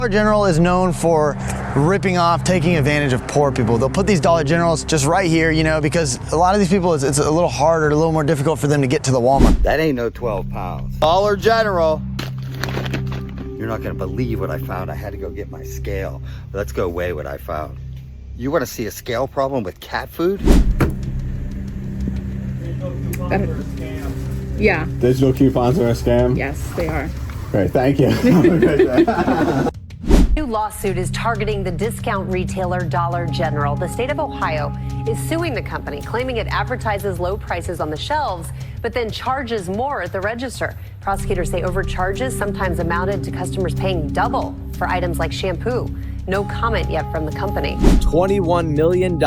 Dollar General is known for ripping off, taking advantage of poor people. They'll put these Dollar Generals just right here, you know, because a lot of these people, it's a little harder, a little more difficult for them to get to the Walmart. That ain't no 12 pounds. Dollar General. You're not gonna believe what I found. I had to go get my scale. Let's go weigh what I found. You wanna see a scale problem with cat food? Yeah. Digital coupons are a scam? Yes, they are. Great, thank you. New lawsuit is targeting the discount retailer Dollar General. The state of Ohio is suing the company, claiming it advertises low prices on the shelves, but then charges more at the register. Prosecutors say overcharges sometimes amounted to customers paying double for items like shampoo. No comment yet from the company. $21 million.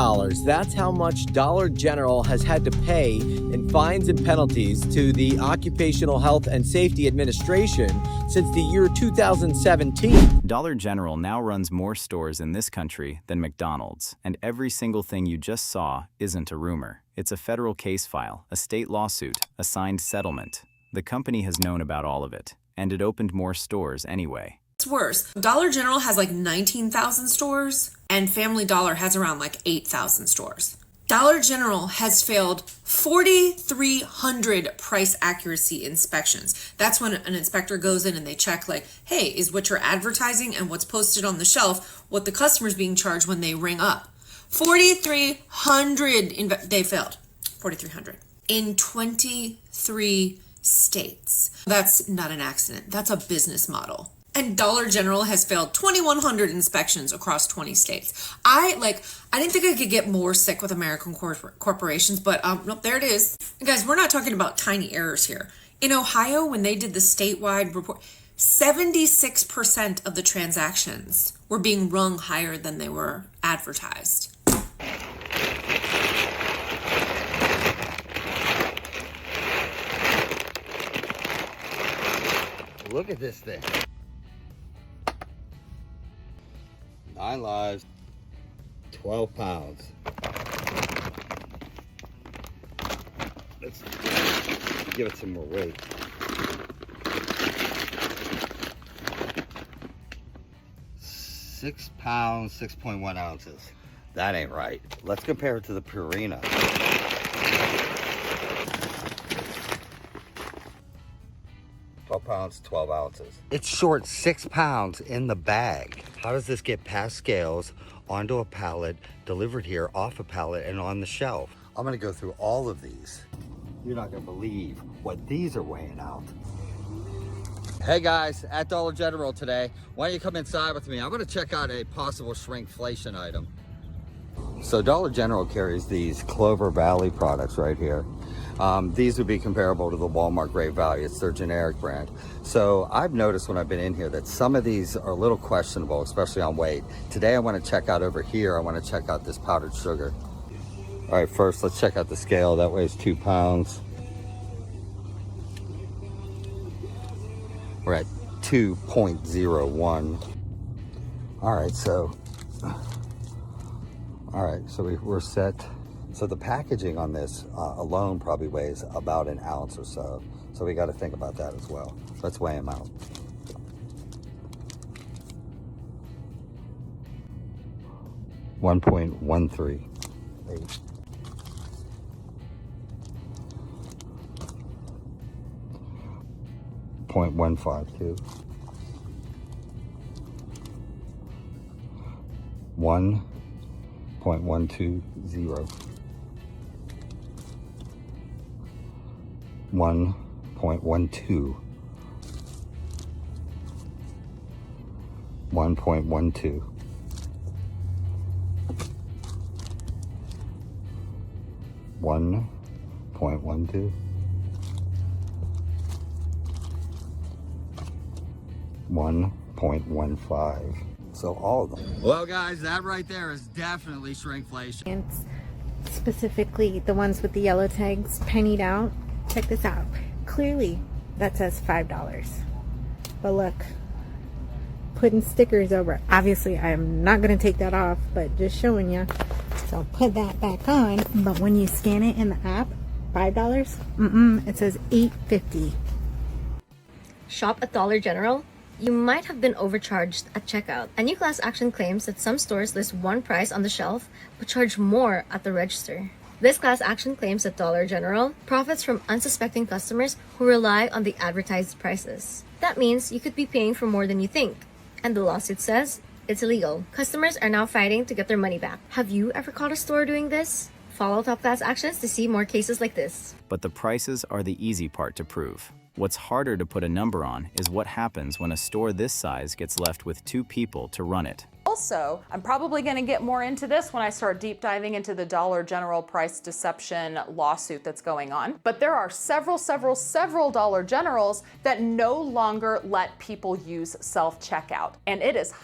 That's how much Dollar General has had to pay in fines and penalties to the Occupational Health and Safety Administration since the year 2017. Dollar General now runs more stores in this country than McDonald's, and every single thing you just saw isn't a rumor. It's a federal case file, a state lawsuit, a signed settlement. The company has known about all of it, and it opened more stores anyway. It's worse. Dollar General has like 19,000 stores and Family Dollar has around like 8,000 stores. Dollar General has failed 4,300 price accuracy inspections. That's when an inspector goes in and they check like, hey, is what you're advertising and what's posted on the shelf what the customer's being charged when they ring up. 4,300 they failed. 4,300 in 23 states. That's not an accident. That's a business model. And Dollar General has failed 2,100 inspections across 20 states. I didn't think I could get more sick with American corporations, but nope, there it is. And guys, we're not talking about tiny errors here. In Ohio, when they did the statewide report, 76% of the transactions were being rung higher than they were advertised. Look at this thing. 9 lives, 12 pounds. Let's give it some more weight. 6 pounds, 6.1 ounces. That ain't right. Let's compare it to the Purina. Pounds, 12 ounces. It's short 6 pounds in the bag. How does this get past scales, onto a pallet, delivered here, off a pallet, and on the shelf? I'm gonna go through all of these. You're not gonna believe what these are weighing out. Hey guys, at Dollar General today. Why don't you come inside with me? I'm gonna check out a possible shrinkflation item. So Dollar General carries these Clover Valley products right here. These would be comparable to the Walmart Great Value. It's their generic brand. So I've noticed when I've been in here that some of these are a little questionable, especially on weight. Today I want to check out over here. I want to check out this powdered sugar. All right, first let's check out the scale. That weighs 2 pounds. We're at 2.01. All right, so we're set. So the packaging on this alone probably weighs about an ounce or so. So we got to think about that as well. Let's weigh them out. $1.138. 0.152. 1.120. 1.12. 1.12. 1.12. 1.15. So all of them. Well guys, that right there is definitely shrinkflation. And specifically the ones with the yellow tags pennied out. Check this out. Clearly that says $5. But look, putting stickers over. Obviously I'm not going to take that off, but just showing you. So put that back on. But when you scan it in the app, $5, it says $8.50. Shop at Dollar General? You might have been overcharged at checkout. A new class action claims that some stores list one price on the shelf but charge more at the register. This class action claims that Dollar General profits from unsuspecting customers who rely on the advertised prices. That means you could be paying for more than you think. And the lawsuit says it's illegal. Customers are now fighting to get their money back. Have you ever caught a store doing this? Follow top class actions to see more cases like this. But the prices are the easy part to prove. What's harder to put a number on is what happens when a store this size gets left with 2 people to run it. Also, I'm probably going to get more into this when I start deep diving into the Dollar General price deception lawsuit that's going on. But there are several Dollar Generals that no longer let people use self-checkout. And it is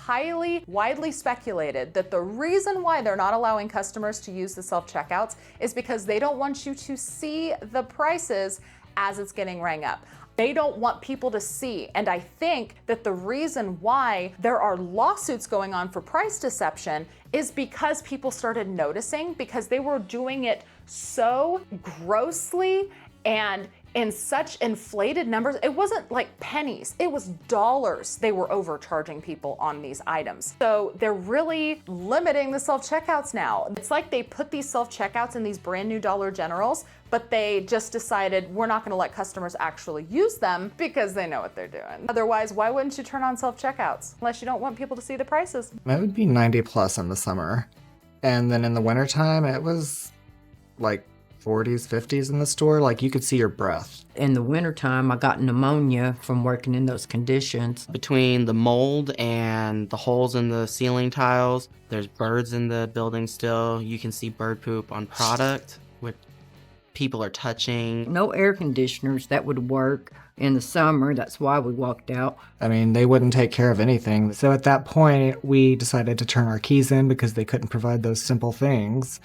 widely speculated that the reason why they're not allowing customers to use the self-checkouts is because they don't want you to see the prices as it's getting rang up. They don't want people to see. And I think that the reason why there are lawsuits going on for price deception is because people started noticing, because they were doing it so grossly and in such inflated numbers. It wasn't like pennies, it was dollars they were overcharging people on these items. So they're really limiting the self-checkouts now. It's like they put these self-checkouts in these brand new Dollar Generals, but they just decided we're not gonna let customers actually use them because they know what they're doing. Otherwise, why wouldn't you turn on self-checkouts? Unless you don't want people to see the prices. It would be 90 plus in the summer. And then in the wintertime, it was like 40s, 50s in the store, like you could see your breath. In the wintertime, I got pneumonia from working in those conditions. Between the mold and the holes in the ceiling tiles, there's birds in the building still. You can see bird poop on product, which people are touching. No air conditioners that would work in the summer. That's why we walked out. I mean, they wouldn't take care of anything. So at that point, we decided to turn our keys in because they couldn't provide those simple things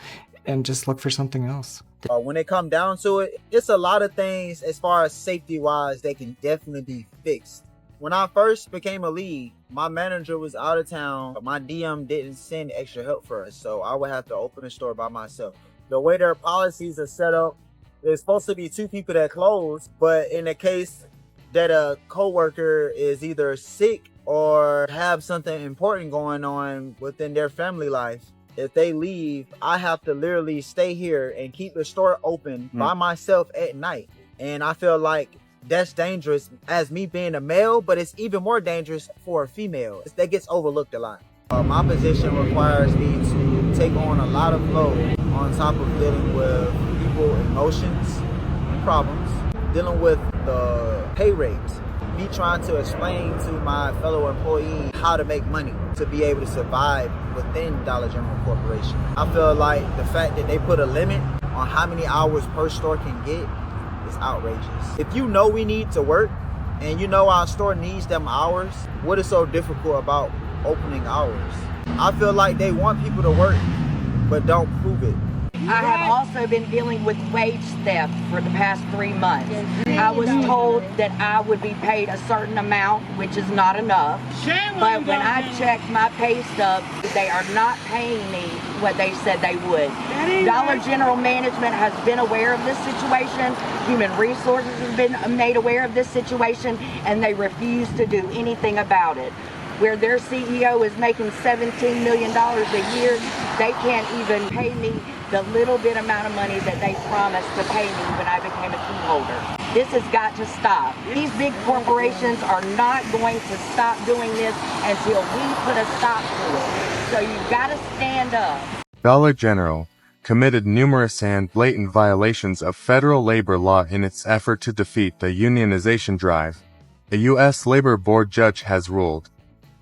and just look for something else. When it come down to it, it's a lot of things as far as safety wise that can definitely be fixed. When I first became a lead, my manager was out of town, but my DM didn't send extra help for us, so I would have to open the store by myself. The way their policies are set up, there's supposed to be 2 people that close, but in the case that a coworker is either sick or have something important going on within their family life, if they leave, I have to literally stay here and keep the store open by myself at night. And I feel like that's dangerous as me being a male, but it's even more dangerous for a female. That gets overlooked a lot. My position requires me to take on a lot of load on top of dealing with people's emotions and problems, dealing with the pay rates, me trying to explain to my fellow employees how to make money to be able to survive within Dollar General Corporation. I feel like the fact that they put a limit on how many hours per store can get is outrageous. If you know we need to work and you know our store needs them hours, what is so difficult about opening hours? I feel like they want people to work, but don't prove it. I have also been dealing with wage theft for the past 3 months. I was told that I would be paid a certain amount, which is not enough. But when I checked my pay stub, they are not paying me what they said they would. Dollar General management has been aware of this situation. Human Resources has been made aware of this situation, and they refuse to do anything about it. Where their CEO is making $17 million a year, they can't even pay me the little bit amount of money that they promised to pay me when I became a key holder. This has got to stop. These big corporations are not going to stop doing this until we put a stop to it. So you've got to stand up. Dollar General committed numerous and blatant violations of federal labor law in its effort to defeat the unionization drive. A U.S. Labor Board judge has ruled.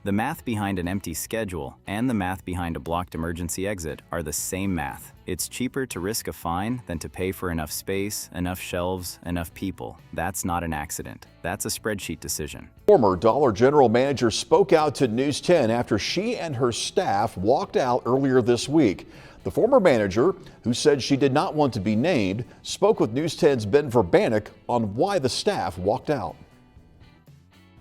The math behind an empty schedule and the math behind a blocked emergency exit are the same math. It's cheaper to risk a fine than to pay for enough space, enough shelves, enough people. That's not an accident. That's a spreadsheet decision. Former Dollar General manager spoke out to News 10 after she and her staff walked out earlier this week. The former manager, who said she did not want to be named, spoke with News 10's Ben Verbanek on why the staff walked out.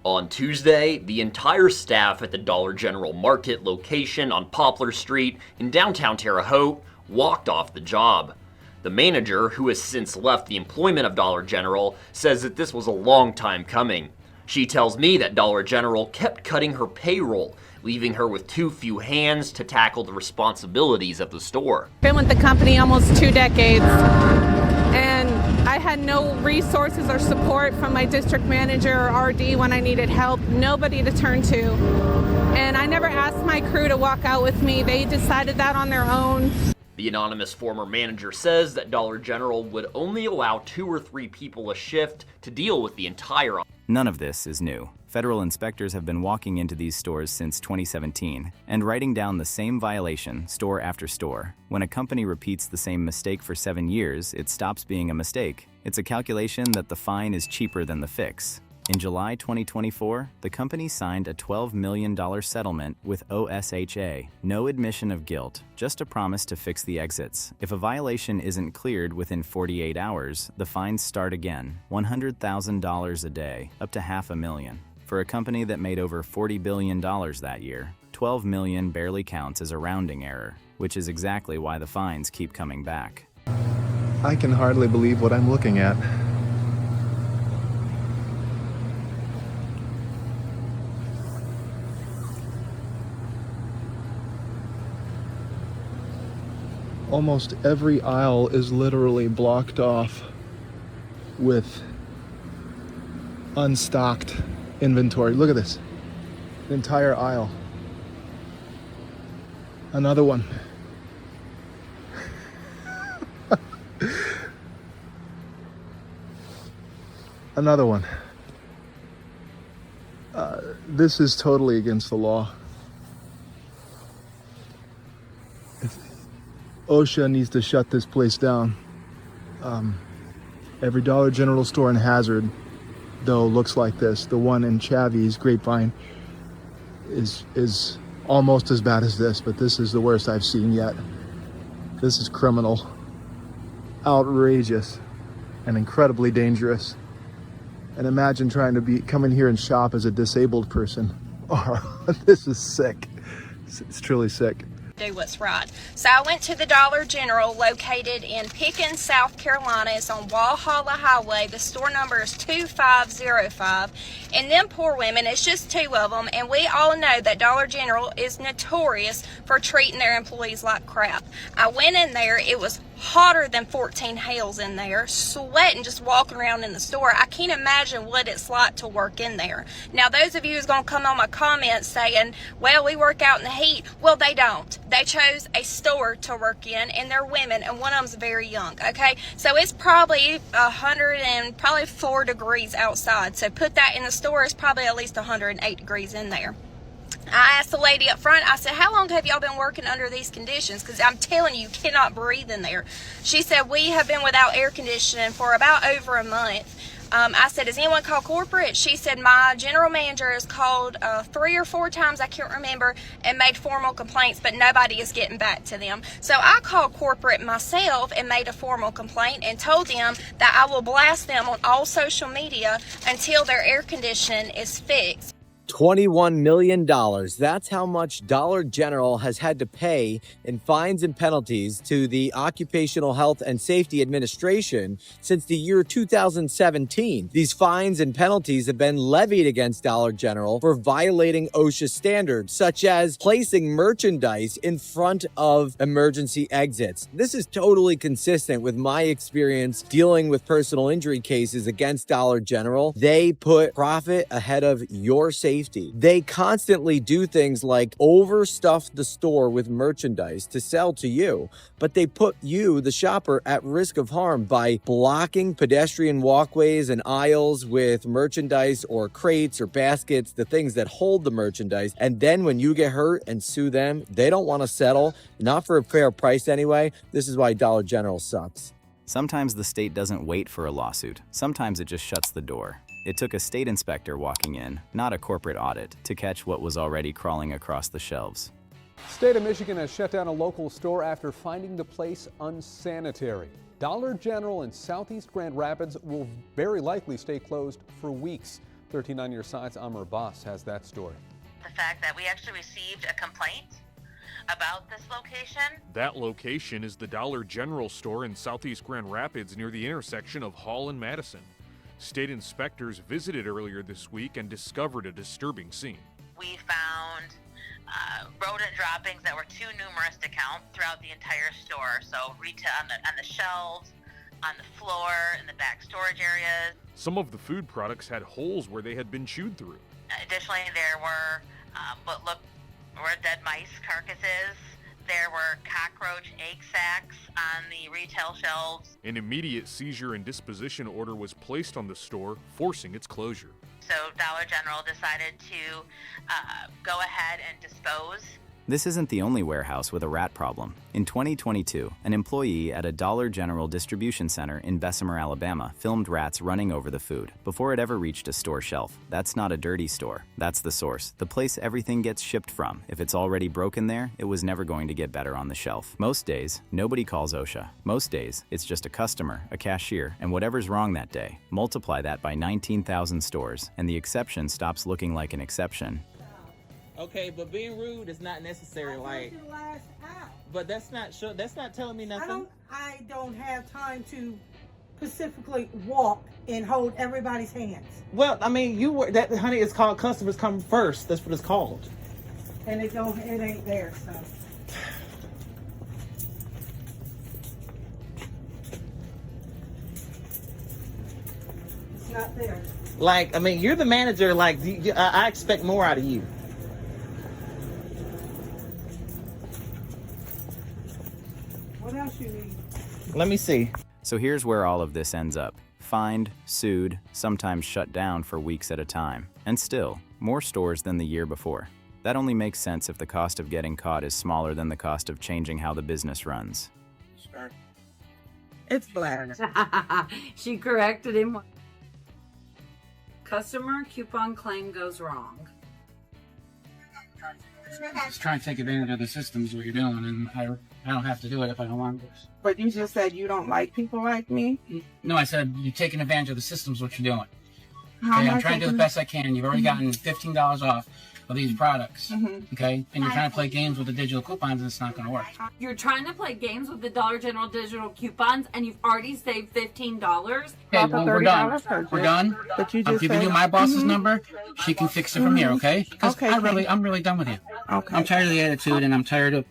On Tuesday, the entire staff at the Dollar General Market location on Poplar Street in downtown Terre Haute walked off the job. The manager, who has since left the employment of Dollar General, says that this was a long time coming. She tells me that Dollar General kept cutting her payroll, leaving her with too few hands to tackle the responsibilities of the store. Been with the company almost 2 decades, and I had no resources or support from my district manager or RD when I needed help, nobody to turn to. And I never asked my crew to walk out with me. They decided that on their own. The anonymous former manager says that Dollar General would only allow 2 or 3 people a shift to deal with the entire. None of this is new. Federal inspectors have been walking into these stores since 2017 and writing down the same violation store after store. When a company repeats the same mistake for 7 years, it stops being a mistake. It's a calculation that the fine is cheaper than the fix. In July 2024, the company signed a $12 million settlement with OSHA. No admission of guilt, just a promise to fix the exits. If a violation isn't cleared within 48 hours, the fines start again, $100,000 a day, up to $500,000. For a company that made over $40 billion that year, $12 million barely counts as a rounding error, which is exactly why the fines keep coming back. I can hardly believe what I'm looking at. Almost every aisle is literally blocked off with unstocked inventory. Look at this. An entire aisle. Another one. Another one. This is totally against the law. OSHA needs to shut this place down. Every Dollar General store in Hazard, though, looks like this. The one in Chavy's, Grapevine, is almost as bad as this, but this is the worst I've seen yet. This is criminal, outrageous, and incredibly dangerous. And imagine trying to come in here and shop as a disabled person. This is sick. It's truly sick. Do what's right. So I went to the Dollar General located in Pickens, South Carolina. It's on Walhalla Highway. The store number is 2505. And them poor women, it's just 2 of them. And we all know that Dollar General is notorious for treating their employees like crap. I went in there. It was hotter than 14 hells in there, sweating just walking around in the store. I can't imagine what it's like to work in there. Now, those of you who's going to come on my comments saying, well, we work out in the heat. Well, they don't. They chose a store to work in, and they're women, and one of them's very young, okay? So it's probably 104 degrees outside. So put that in the store, it's probably at least 108 degrees in there. I asked the lady up front, I said, how long have y'all been working under these conditions? Because I'm telling you, you cannot breathe in there. She said, we have been without air conditioning for about over a month. I said, has anyone called corporate? She said, my general manager has called 3 or 4 times, I can't remember, and made formal complaints, but nobody is getting back to them. So I called corporate myself and made a formal complaint and told them that I will blast them on all social media until their air conditioning is fixed. $21 million. That's how much Dollar General has had to pay in fines and penalties to the Occupational Health and Safety Administration since the year 2017. These fines and penalties have been levied against Dollar General for violating OSHA standards, such as placing merchandise in front of emergency exits. This is totally consistent with my experience dealing with personal injury cases against Dollar General. They put profit ahead of your safety. They constantly do things like overstuff the store with merchandise to sell to you, but they put you, the shopper, at risk of harm by blocking pedestrian walkways and aisles with merchandise or crates or baskets, the things that hold the merchandise. And then when you get hurt and sue them, they don't want to settle, not for a fair price anyway. This is why Dollar General sucks. Sometimes the state doesn't wait for a lawsuit. Sometimes it just shuts the door. It took a state inspector walking in, not a corporate audit, to catch what was already crawling across the shelves. State of Michigan has shut down a local store after finding the place unsanitary. Dollar General in Southeast Grand Rapids will very likely stay closed for weeks. 13 on your side's Amr Abbas has that story. The fact that we actually received a complaint about this location. That location is the Dollar General store in Southeast Grand Rapids near the intersection of Hall and Madison. State inspectors visited earlier this week and discovered a disturbing scene. We found rodent droppings that were too numerous to count throughout the entire store. So retail on the shelves, on the floor, in the back storage areas. Some of the food products had holes where they had been chewed through. Additionally, there were dead mice carcasses. There were cockroach egg sacs on the retail shelves. An immediate seizure and disposition order was placed on the store, forcing its closure. So Dollar General decided to go ahead and dispose. This isn't the only warehouse with a rat problem. In 2022, an employee at a Dollar General distribution center in Bessemer, Alabama, filmed rats running over the food before it ever reached a store shelf. That's not a dirty store. That's the source, the place everything gets shipped from. If it's already broken there, it was never going to get better on the shelf. Most days, nobody calls OSHA. Most days, it's just a customer, a cashier, and whatever's wrong that day. Multiply that by 19,000 stores, and the exception stops looking like an exception. Okay, but being rude is not necessary. But that's not sure. That's not telling me nothing. I don't have time to specifically walk and hold everybody's hands. Well, I mean, that honey is called customers come first. That's what it's called. And it ain't there, so. It's not there. Like, I mean, you're the manager. Like, I expect more out of you. What else you need? Let me see. So here's where all of this ends up. Fined, sued, sometimes shut down for weeks at a time. And still, more stores than the year before. That only makes sense if the cost of getting caught is smaller than the cost of changing how the business runs. It's black. She corrected him. Customer coupon claim goes wrong. Just trying to take advantage of the systems what you're doing, and I don't have to do it if I don't want to. But you just said you don't like people like me? No, I said you're taking advantage of the systems what you're doing. How Okay, am I'm I trying to do the taking- best I can. You've already gotten $15 off of these products. Okay, and you're trying to play games with the digital coupons, and it's not going to work. You're trying to play games with the Dollar General digital coupons, and you've already saved $15. Okay, well, we're done. We're done. But you I'm just giving said- you my boss's number. She can fix it from here, okay? Because Okay, I'm really done with you. Okay. I'm tired of the attitude, and I'm tired of.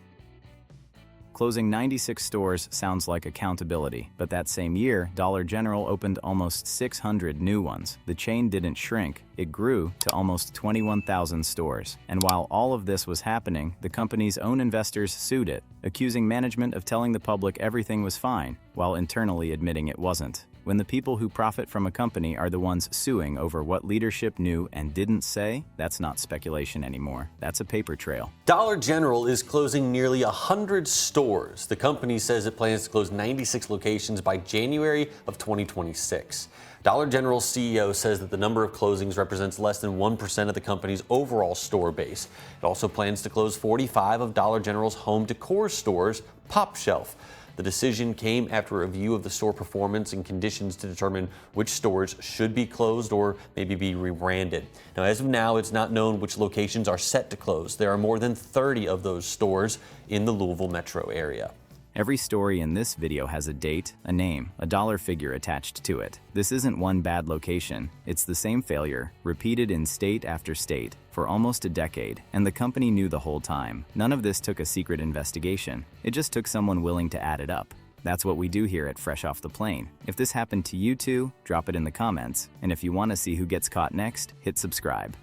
Closing 96 stores sounds like accountability, but that same year, Dollar General opened almost 600 new ones. The chain didn't shrink, it grew to almost 21,000 stores. And while all of this was happening, the company's own investors sued it, accusing management of telling the public everything was fine, while internally admitting it wasn't. When the people who profit from a company are the ones suing over what leadership knew and didn't say, that's not speculation anymore. That's a paper trail. Dollar General is closing nearly 100 stores. The company says it plans to close 96 locations by January of 2026. Dollar General's CEO says that the number of closings represents less than 1% of the company's overall store base. It also plans to close 45 of Dollar General's home decor stores, Pop Shelf. The decision came after a review of the store performance and conditions to determine which stores should be closed or maybe be rebranded. Now, as of now, it's not known which locations are set to close. There are more than 30 of those stores in the Louisville metro area. Every story in this video has a date, a name, a dollar figure attached to it. This isn't one bad location. It's the same failure, repeated in state after state, for almost a decade, and the company knew the whole time. None of this took a secret investigation. It just took someone willing to add it up. That's what we do here at Fresh Off the Plane. If this happened to you too, drop it in the comments. And if you want to see who gets caught next, hit subscribe.